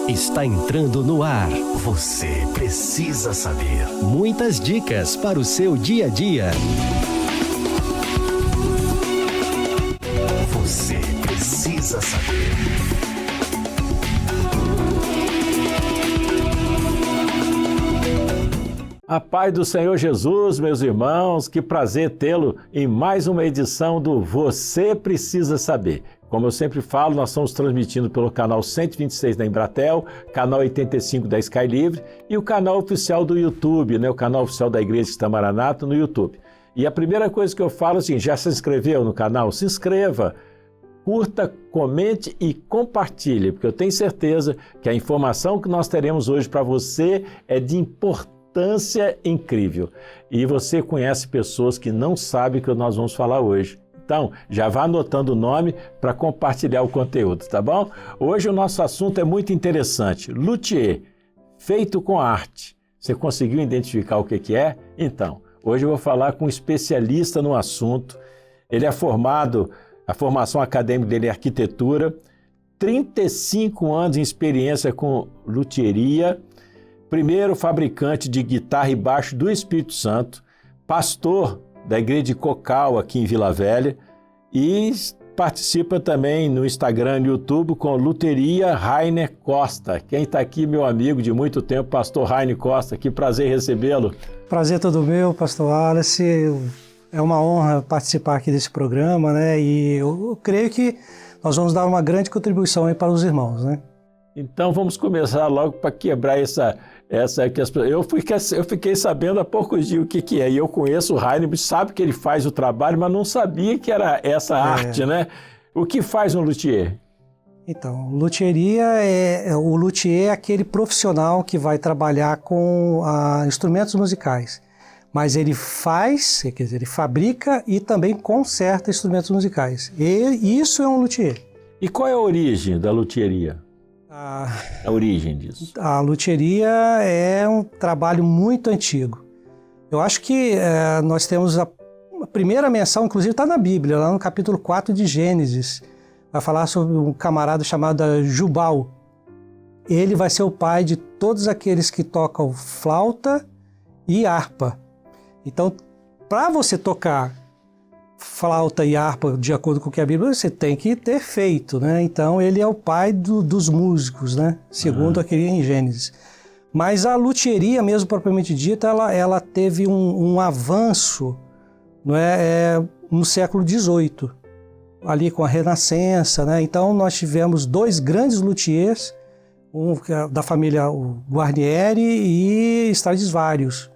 Está entrando no ar. Você precisa saber. Muitas dicas para o seu dia a dia. Você precisa saber. A paz do Senhor Jesus, meus irmãos, que prazer tê-lo em mais uma edição do Você Precisa Saber. Como eu sempre falo, nós estamos transmitindo pelo canal 126 da Embratel, canal 85 da Sky Livre e o canal oficial do YouTube, o canal oficial da Igreja Cristã Maranata no YouTube. E a primeira coisa que eu falo é assim, já se inscreveu no canal? Se inscreva, curta, comente e compartilhe, porque eu tenho certeza que a informação que nós teremos hoje para você é de importância incrível. E você conhece pessoas que não sabem o que nós vamos falar hoje. Então, já vá anotando o nome para compartilhar o conteúdo, tá bom? Hoje o nosso assunto é muito interessante. Luthier, feito com arte. Você conseguiu identificar o que é? Então, hoje eu vou falar com um especialista no assunto. Ele é formado, a formação acadêmica dele é arquitetura, 35 anos de experiência com luthieria, primeiro fabricante de guitarra e baixo do Espírito Santo, pastor da Igreja de Cocal, aqui em Vila Velha, e participa também no Instagram e no YouTube com Luthieria Rainer Costa. Quem está aqui, meu amigo de muito tempo, pastor Rainer Costa, que prazer recebê-lo. Prazer todo meu, pastor Wallace. É uma honra participar aqui desse programa, né? E eu creio que nós vamos dar uma grande contribuição aí para os irmãos, né? Então vamos começar logo para quebrar essa eu fiquei sabendo há poucos dias o que é, e eu conheço o Rainer, sabe que ele faz o trabalho, mas não sabia que era essa arte, né? O que faz um luthier? Então, luthieria o luthier é aquele profissional que vai trabalhar com instrumentos musicais, mas ele quer dizer, ele fabrica e também conserta instrumentos musicais, e isso é um luthier. E qual é a origem da luthieria? A origem disso? A luthieria é um trabalho muito antigo. Eu acho que nós temos a primeira menção, inclusive está na Bíblia, lá no capítulo 4 de Gênesis. Vai falar sobre um camarada chamado Jubal. Ele vai ser o pai de todos aqueles que tocam flauta e harpa. Então, para você tocar flauta e harpa, de acordo com o que a Bíblia, você tem que ter feito, né? Então, ele é o pai dos músicos, né? Segundo aquele em Gênesis. Mas a luthieria, mesmo propriamente dita, ela teve um avanço, não é, no século XVIII, ali com a Renascença, né? Então, nós tivemos dois grandes luthiers, um da família Guarnieri e Stradivarius.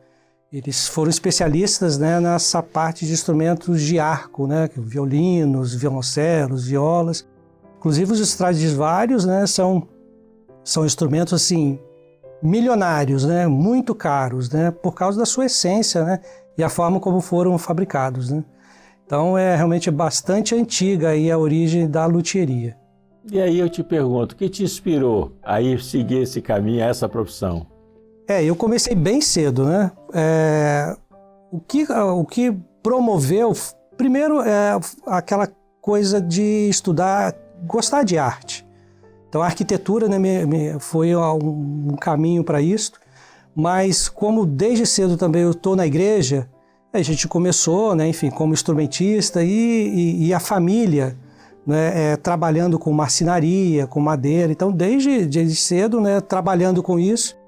Eles foram especialistas, né, nessa parte de instrumentos de arco, né, violinos, violoncelos, violas. Inclusive os Stradivarius, né, são instrumentos assim milionários, né, muito caros, né, por causa da sua essência, né, e a forma como foram fabricados, né. Então é realmente bastante antiga aí a origem da luthieria. E aí eu te pergunto, o que te inspirou a ir seguir esse caminho, essa profissão? Eu comecei bem cedo, né? O que promoveu, primeiro, aquela coisa de estudar, gostar de arte. Então, a arquitetura, né, foi um caminho para isso, mas como desde cedo também eu estou na igreja, a gente começou, né, enfim, como instrumentista e a família, né, trabalhando com marcenaria, com madeira. Então, desde cedo, né, trabalhando com isso.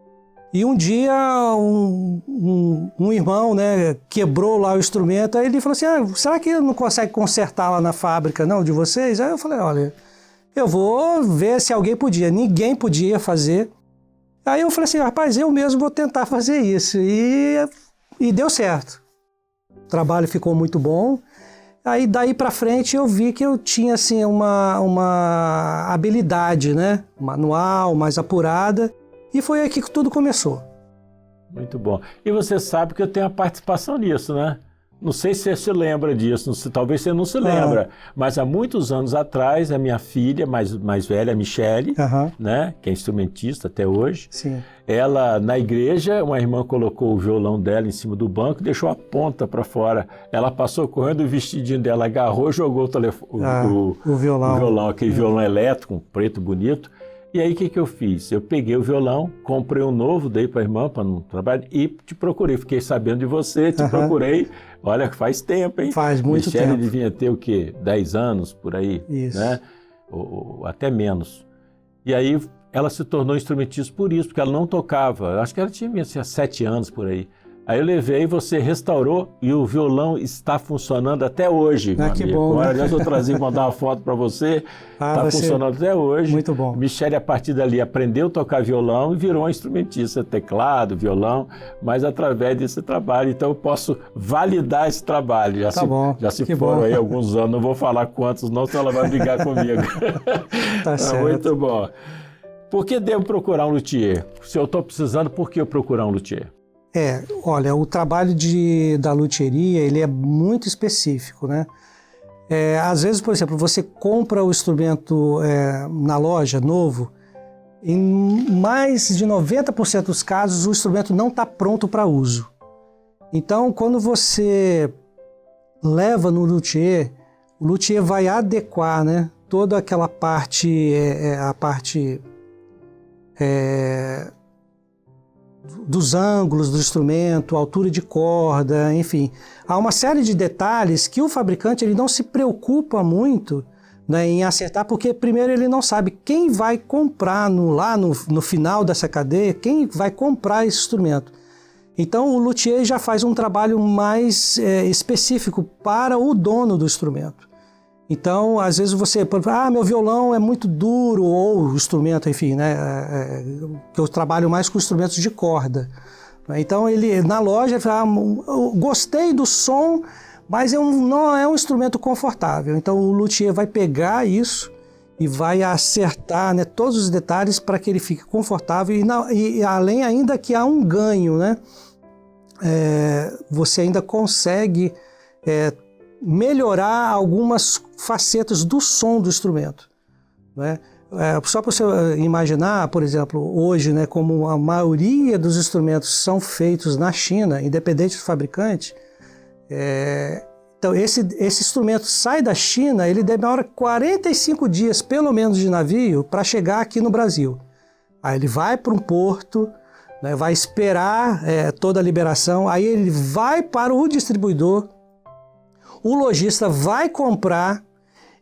E um dia um irmão, né, quebrou lá o instrumento, aí ele falou assim, será que não consegue consertar lá na fábrica não, de vocês? Aí eu falei, olha, eu vou ver se alguém podia. Ninguém podia fazer. Aí eu falei assim, rapaz, eu mesmo vou tentar fazer isso. E deu certo. O trabalho ficou muito bom. Aí daí para frente eu vi que eu tinha assim uma habilidade, né, manual, mais apurada. E foi aí que tudo começou. Muito bom. E você sabe que eu tenho a participação nisso, né? Não sei se você se lembra disso, talvez você não se lembra, mas há muitos anos atrás, a minha filha mais velha, a Michele, né, que é instrumentista até hoje, sim, ela, na igreja, uma irmã colocou o violão dela em cima do banco e deixou a ponta para fora. Ela passou correndo, o vestidinho dela agarrou e jogou o violão, aquele violão elétrico, um preto bonito. E aí, o que eu fiz? Eu peguei o violão, comprei um novo, dei para a irmã para não trabalhar e te procurei. Fiquei sabendo de você, te procurei. Olha, faz tempo, hein? Faz muito Michele tempo. devia ter o quê? 10 anos, por aí, Isso. né? Ou até menos. E aí, ela se tornou instrumentista por isso, porque ela não tocava. Acho que ela tinha 7 anos, por aí. Aí eu levei, você restaurou e o violão está funcionando até hoje, meu que amigo. bom, né? Aliás, eu trazi mandar uma foto para você. Está funcionando até hoje. Muito bom. Michele, a partir dali, aprendeu a tocar violão e virou uma instrumentista, teclado, violão, mas através desse trabalho. Então, eu posso validar esse trabalho. Já se foram aí alguns anos, não vou falar quantos não, senão ela vai brigar comigo. Tá certo. Muito bom. Por que devo procurar um luthier? Se eu estou precisando, por que eu procurar um luthier? Olha, o trabalho da luthieria, ele é muito específico, né? Às vezes, por exemplo, você compra o instrumento na loja, novo, em mais de 90% dos casos o instrumento não está pronto para uso. Então, quando você leva no luthier, o luthier vai adequar, né, toda aquela parte, a parte dos ângulos do instrumento, altura de corda, enfim. Há uma série de detalhes que o fabricante ele não se preocupa muito, né, em acertar, porque primeiro ele não sabe quem vai comprar lá no final dessa cadeia, quem vai comprar esse instrumento. Então o luthier já faz um trabalho mais específico para o dono do instrumento. Então, às vezes você... meu violão é muito duro, ou o instrumento, enfim, né? Que eu trabalho mais com instrumentos de corda. Então, ele na loja fala, eu gostei do som, mas não é um instrumento confortável. Então, o luthier vai pegar isso e vai acertar, né, todos os detalhes para que ele fique confortável. E além ainda que há um ganho, né? Você ainda consegue... melhorar algumas facetas do som do instrumento, né? Só para você imaginar, por exemplo, hoje, né, como a maioria dos instrumentos são feitos na China, independente do fabricante, então esse instrumento sai da China, ele demora 45 dias, pelo menos, de navio para chegar aqui no Brasil. Aí ele vai para um porto, né, vai esperar toda a liberação, aí ele vai para o distribuidor, o lojista vai comprar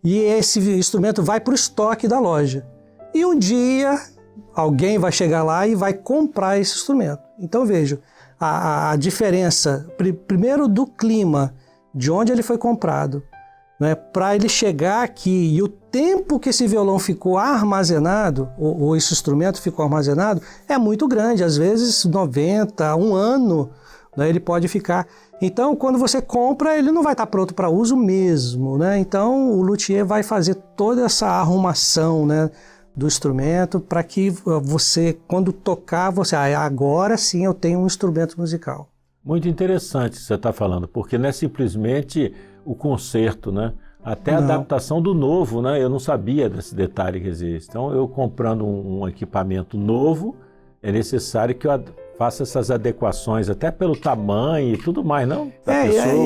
e esse instrumento vai para o estoque da loja. E um dia alguém vai chegar lá e vai comprar esse instrumento. Então veja, a diferença, primeiro do clima, de onde ele foi comprado, né, para ele chegar aqui e o tempo que esse violão ficou armazenado, ou esse instrumento ficou armazenado, é muito grande, às vezes 90, um ano, né, ele pode ficar. Então, quando você compra, ele não vai estar pronto para uso mesmo, né? Então, o luthier vai fazer toda essa arrumação, né, do instrumento para que você, quando tocar, agora sim eu tenho um instrumento musical. Muito interessante isso que você está falando, porque não é simplesmente o concerto, né? Até a adaptação do novo, né? Eu não sabia desse detalhe que existe. Então, eu comprando um equipamento novo, é necessário que eu faça essas adequações, até pelo tamanho e tudo mais, não?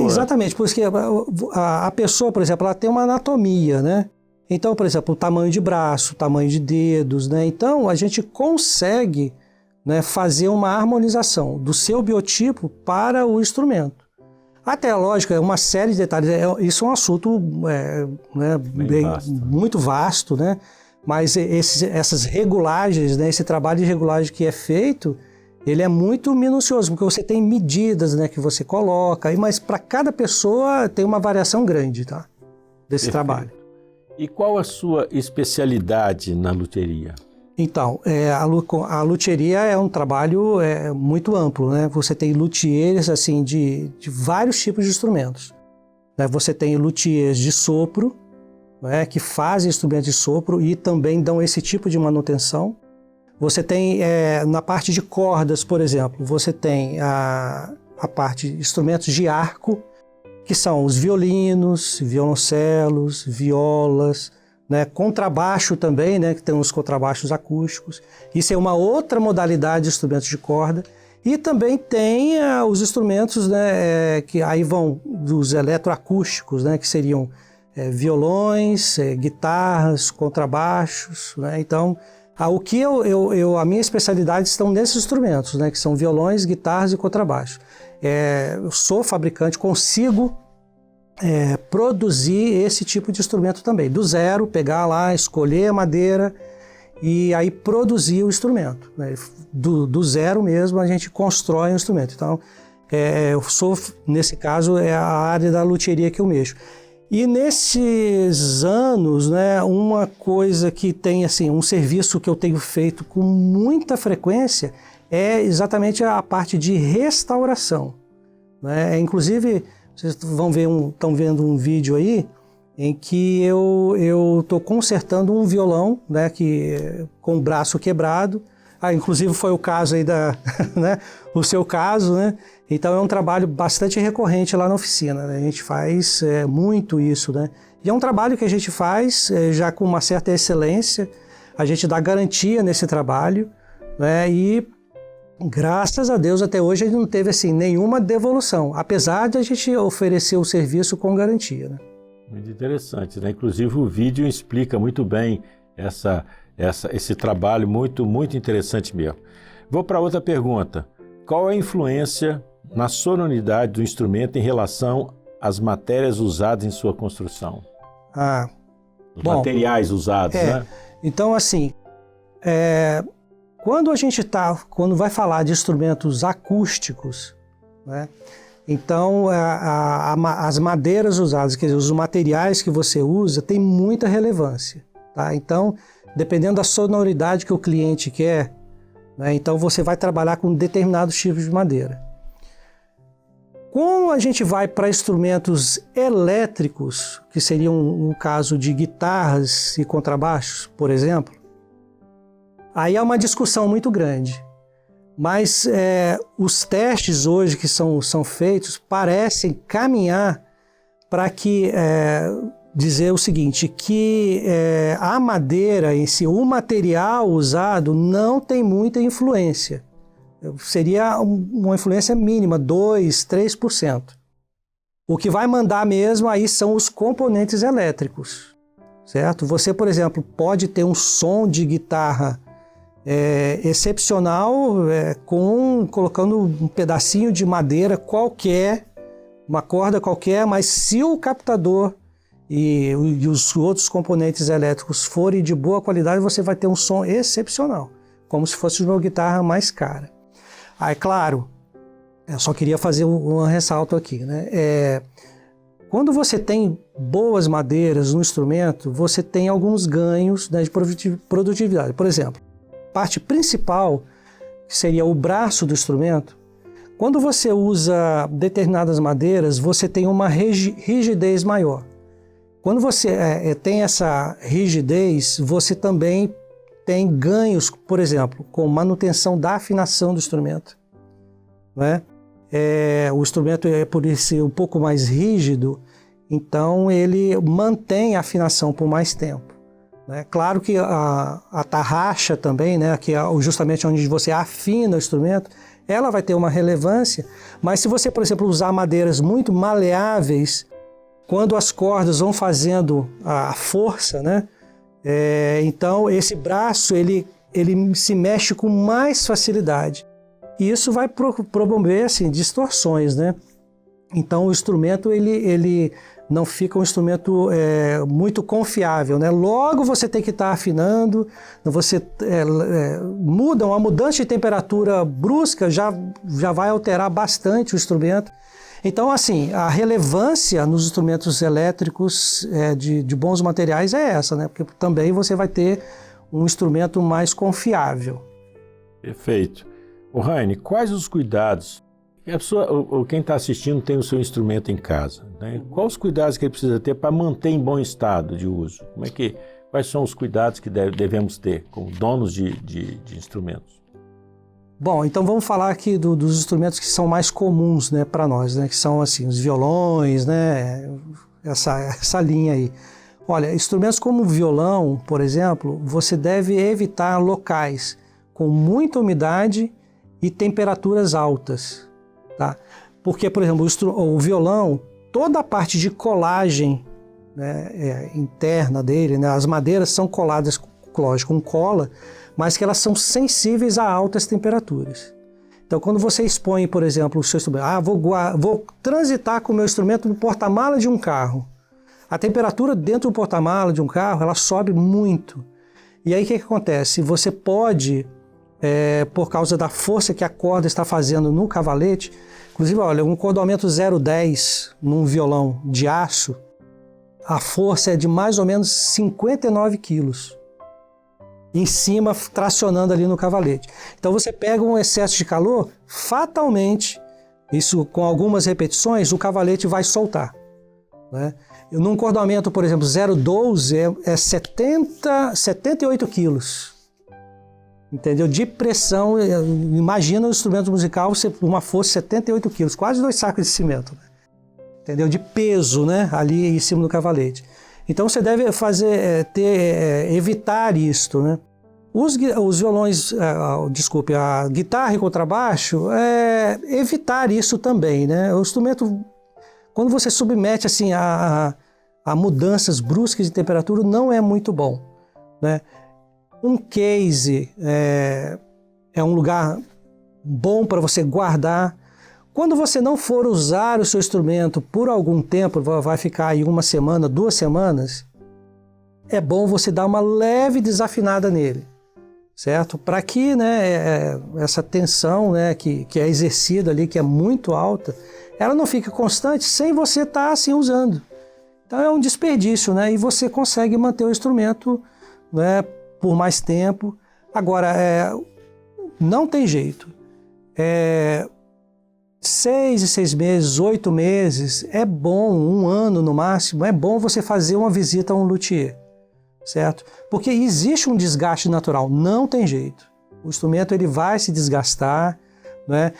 Exatamente, porque a pessoa, por exemplo, ela tem uma anatomia, né? Então, por exemplo, o tamanho de braço, o tamanho de dedos, né? Então, a gente consegue, né, fazer uma harmonização do seu biotipo para o instrumento. Até, lógico, é uma série de detalhes. Isso é um assunto muito vasto, né? Mas essas regulagens, né, esse trabalho de regulagem que é feito, ele é muito minucioso, porque você tem medidas, né, que você coloca, mas para cada pessoa tem uma variação grande, tá, desse trabalho. E qual a sua especialidade na luthieria? Então, a luthieria é um trabalho muito amplo, né? Você tem luthiers assim, de vários tipos de instrumentos, né? Você tem luthiers de sopro, né, que fazem instrumentos de sopro e também dão esse tipo de manutenção. Você tem, na parte de cordas, por exemplo, você tem a parte de instrumentos de arco, que são os violinos, violoncelos, violas, né, contrabaixo também, né, que tem os contrabaixos acústicos. Isso é uma outra modalidade de instrumentos de corda. E também tem os instrumentos, né, que aí vão dos eletroacústicos, né, que seriam violões, guitarras, contrabaixos, né? Então, A minha especialidade estão nesses instrumentos, né, que são violões, guitarras e contrabaixo. Eu sou fabricante, consigo produzir esse tipo de instrumento também. Do zero, pegar lá, escolher a madeira e aí produzir o instrumento. Né? Do zero mesmo a gente constrói o instrumento. Então, nesse caso, é a área da luthieria que eu mexo. E nesses anos, né, uma coisa que tem, assim, um serviço que eu tenho feito com muita frequência é exatamente a parte de restauração. Né? Inclusive, vocês estão vendo um vídeo aí em que eu estou consertando um violão, né, com o braço quebrado. Inclusive foi o caso aí né, o seu caso, né? Então é um trabalho bastante recorrente lá na oficina, né? A gente faz muito isso, né? E é um trabalho que a gente faz já com uma certa excelência, a gente dá garantia nesse trabalho, né? E graças a Deus até hoje a gente não teve assim, nenhuma devolução, apesar de a gente oferecer o serviço com garantia, né? Muito interessante, né? Inclusive o vídeo explica muito bem esse trabalho muito, muito interessante mesmo. Vou para outra pergunta. Qual é a influência na sonoridade do instrumento em relação às matérias usadas em sua construção? Os materiais usados, né? Então, assim, quando vai falar de instrumentos acústicos, né? Então, as madeiras usadas, quer dizer, os materiais que você usa, tem muita relevância, tá? Então, dependendo da sonoridade que o cliente quer, né, então você vai trabalhar com determinados tipos de madeira. Quando a gente vai para instrumentos elétricos, que seria um caso de guitarras e contrabaixos, por exemplo, aí há uma discussão muito grande. Mas os testes hoje que são feitos parecem caminhar para dizer o seguinte, que a madeira em si, o material usado não tem muita influência. Seria uma influência mínima, 2%, 3%. O que vai mandar mesmo aí são os componentes elétricos, certo? Você, por exemplo, pode ter um som de guitarra excepcional colocando um pedacinho de madeira qualquer, uma corda qualquer, mas se o captador e os outros componentes elétricos forem de boa qualidade, você vai ter um som excepcional, como se fosse uma guitarra mais cara. Aí, claro, eu só queria fazer um ressalto aqui, né? Quando você tem boas madeiras no instrumento, você tem alguns ganhos, né, de produtividade. Por exemplo, a parte principal, que seria o braço do instrumento, quando você usa determinadas madeiras, você tem uma rigidez maior. Quando você tem essa rigidez, você também tem ganhos, por exemplo, com manutenção da afinação do instrumento. Né? O instrumento, por ser um pouco mais rígido, então ele mantém a afinação por mais tempo. Né? Claro que a tarraxa também, né, que é justamente onde você afina o instrumento, ela vai ter uma relevância, mas se você, por exemplo, usar madeiras muito maleáveis, quando as cordas vão fazendo a força, né, então esse braço ele se mexe com mais facilidade. E isso vai promover assim, distorções, né? Então o instrumento ele não fica um instrumento muito confiável, né? Logo você tem que estar afinando, você muda, uma mudança de temperatura brusca já vai alterar bastante o instrumento. Então, assim, a relevância nos instrumentos elétricos de bons materiais é essa, né? Porque também você vai ter um instrumento mais confiável. Perfeito. Raine, quais os cuidados? A pessoa, ou quem está assistindo tem o seu instrumento em casa, né? Quais os cuidados que ele precisa ter para manter em bom estado de uso? Quais são os cuidados que devemos ter como donos de instrumentos? Bom, então vamos falar aqui dos instrumentos que são mais comuns, né, para nós, né, que são assim, os violões, né, essa linha aí. Olha, instrumentos como o violão, por exemplo, você deve evitar locais com muita umidade e temperaturas altas, tá? Porque, por exemplo, o violão, toda a parte de colagem, né, interna dele, né, as madeiras são coladas, lógico, com cola, mas que elas são sensíveis a altas temperaturas. Então, quando você expõe, por exemplo, o seu instrumento, vou transitar com o meu instrumento no porta-mala de um carro. A temperatura dentro do porta-mala de um carro, ela sobe muito. E aí o que acontece? Você pode, por causa da força que a corda está fazendo no cavalete, inclusive, olha, um cordoamento 0,10 num violão de aço, a força é de mais ou menos 59 quilos. Em cima, tracionando ali no cavalete. Então você pega um excesso de calor, fatalmente, isso com algumas repetições, o cavalete vai soltar, né? Num cordoamento, por exemplo, 0,12 é 78 quilos. Entendeu? De pressão, imagina um instrumento musical, uma força de 78 quilos, quase 2 sacos de cimento. Né? Entendeu? De peso, né? Ali em cima do cavalete. Então você deve evitar isto, né? Os violões, a guitarra e contrabaixo, evitar isso também, né? O instrumento, quando você submete assim a mudanças bruscas de temperatura, não é muito bom, né? Um case é um lugar bom para você guardar. Quando você não for usar o seu instrumento por algum tempo, vai ficar aí 1 semana, 2 semanas, é bom você dar uma leve desafinada nele, certo? Para que, né, essa tensão, né, que é exercida ali, que é muito alta, ela não fique constante sem você estar assim usando. Então é um desperdício, né? E você consegue manter o instrumento, né, por mais tempo. Agora, não tem jeito. 6 e 6 meses, 8 meses, é bom, 1 ano no máximo, é bom você fazer uma visita a um luthier, certo? Porque existe um desgaste natural, não tem jeito. O instrumento ele vai se desgastar, né?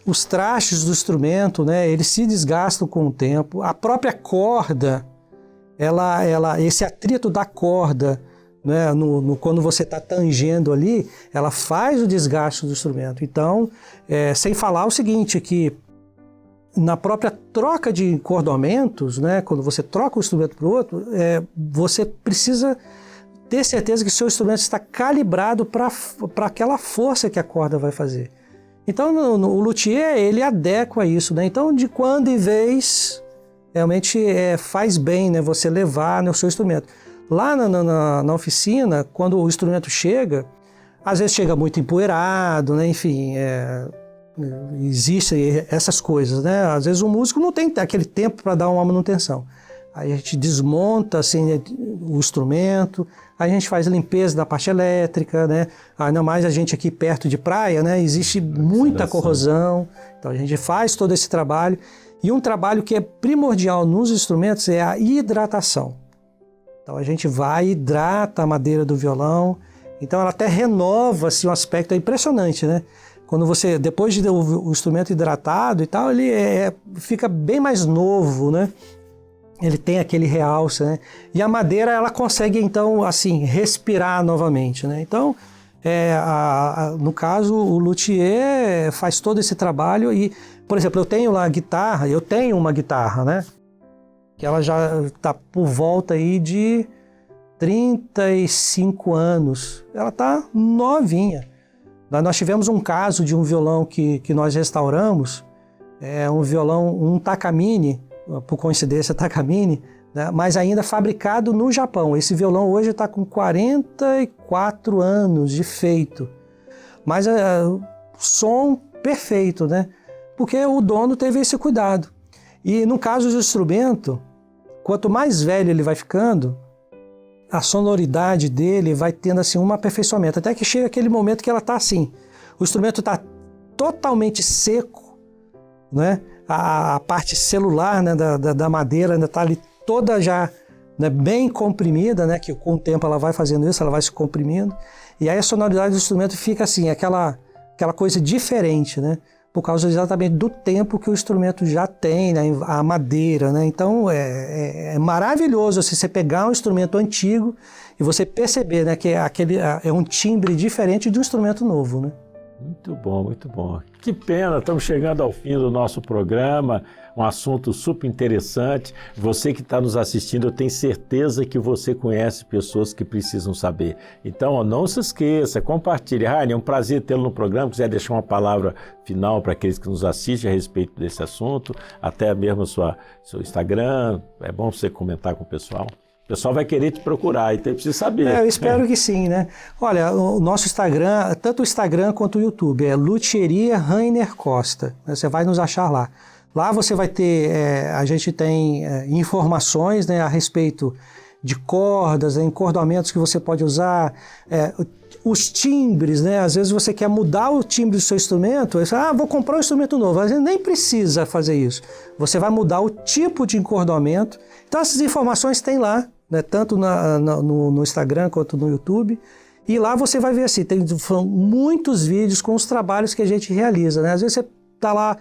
Os trastes do instrumento, né, eles se desgastam com o tempo. A própria corda, esse atrito da corda, né, quando você está tangendo ali, ela faz o desgaste do instrumento. Então, sem falar o seguinte, que na própria troca de cordoamentos, né, quando você troca um instrumento para o outro, você precisa ter certeza que o seu instrumento está calibrado para aquela força que a corda vai fazer. Então, o luthier, ele adequa isso, né? Então, de quando em vez, realmente faz bem, né, você levar, né, o seu instrumento. Lá na oficina, quando o instrumento chega, às vezes chega muito empoeirado, né? Enfim, existem essas coisas, né? Às vezes o músico não tem aquele tempo para dar uma manutenção. Aí a gente desmonta assim, o instrumento, aí a gente faz a limpeza da parte elétrica, né? Ainda mais a gente aqui perto de praia, né? Existe muita corrosão, então a gente faz todo esse trabalho. E um trabalho que é primordial nos instrumentos é a hidratação. Então a gente vai, hidrata a madeira do violão, então ela até renova assim, um aspecto impressionante, né? Quando você, depois de o instrumento hidratado e tal, ele fica bem mais novo, né? Ele tem aquele realce, né? E a madeira, ela consegue então, assim, respirar novamente, né? Então, no caso, o luthier faz todo esse trabalho e, por exemplo, eu tenho uma guitarra, né? Que ela já está por volta aí de 35 anos. Ela está novinha. Nós tivemos um caso de um violão que nós restauramos, um violão, um Takamine, por coincidência Takamine, né, mas ainda fabricado no Japão. Esse violão hoje está com 44 anos de feito. Mas som perfeito, né? Porque o dono teve esse cuidado. E no caso do instrumento, quanto mais velho ele vai ficando, a sonoridade dele vai tendo assim um aperfeiçoamento, até que chega aquele momento que ela está assim, o instrumento está totalmente seco, né? A parte celular, né, da madeira ainda está ali toda já, né, bem comprimida, né, que com o tempo ela vai fazendo isso, ela vai se comprimindo, e aí a sonoridade do instrumento fica assim, aquela coisa diferente, né? Por causa exatamente do tempo que o instrumento já tem, né, a madeira, né? Então é maravilhoso você pegar um instrumento antigo e você perceber, né, que é um timbre diferente de um instrumento novo, né? Muito bom, muito bom. Que pena, estamos chegando ao fim do nosso programa, um assunto super interessante. Você que está nos assistindo, eu tenho certeza que você conhece pessoas que precisam saber. Então, ó, não se esqueça, compartilhe. Rainer, é um prazer tê-lo no programa. Quiser deixar uma palavra final para aqueles que nos assistem a respeito desse assunto, até mesmo seu Instagram, é bom você comentar com o pessoal. O pessoal vai querer te procurar, então precisa saber. Eu espero que sim, né? Olha, o nosso Instagram, tanto o Instagram quanto o YouTube, é Luthieria Rainer Costa. Você vai nos achar lá. Lá você vai ter, a gente tem informações, né, a respeito de cordas, encordoamentos que você pode usar, os timbres, né? Às vezes você quer mudar o timbre do seu instrumento, você fala, vou comprar um instrumento novo. Às vezes nem precisa fazer isso. Você vai mudar o tipo de encordoamento. Então essas informações tem lá, né? Tanto no Instagram quanto no YouTube. E lá você vai ver assim, tem muitos vídeos com os trabalhos que a gente realiza, né? Às vezes você está lá,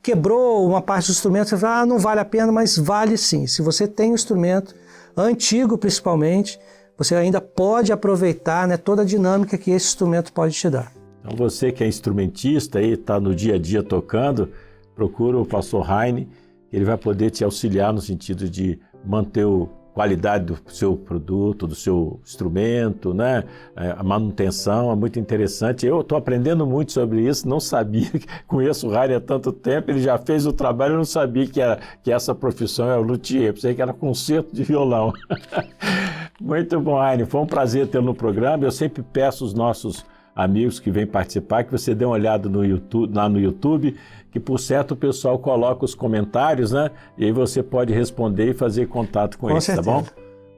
quebrou uma parte do instrumento, você fala, não vale a pena, mas vale sim. Se você tem um instrumento antigo principalmente, você ainda pode aproveitar, né, toda a dinâmica que esse instrumento pode te dar. Então você que é instrumentista e está no dia a dia tocando, procura o pastor Rainer, ele vai poder te auxiliar no sentido de manter a qualidade do seu produto, do seu instrumento, né? A manutenção é muito interessante. Eu estou aprendendo muito sobre isso, não sabia, conheço o Rainer há tanto tempo, ele já fez o trabalho, eu não sabia que essa profissão é o luthier, eu pensei que era concerto de violão. Muito bom, Rainer, foi um prazer tê-lo no programa. Eu sempre peço aos nossos amigos que vêm participar que você dê uma olhada lá no YouTube, que por certo o pessoal coloca os comentários, né? E aí você pode responder e fazer contato com eles, certeza. Tá bom?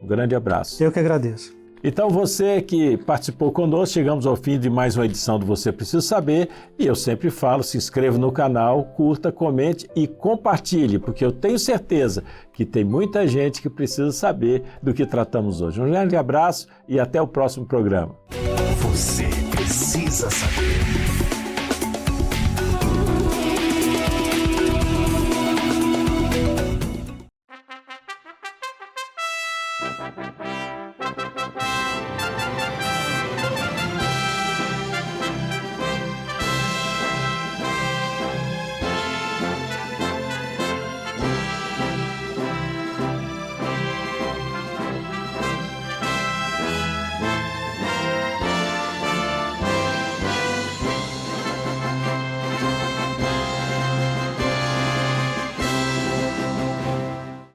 Um grande abraço. Eu que agradeço. Então você que participou conosco, chegamos ao fim de mais uma edição do Você Precisa Saber, e eu sempre falo, se inscreva no canal, curta, comente e compartilhe, porque eu tenho certeza que tem muita gente que precisa saber do que tratamos hoje. Um grande abraço e até o próximo programa. Você precisa saber.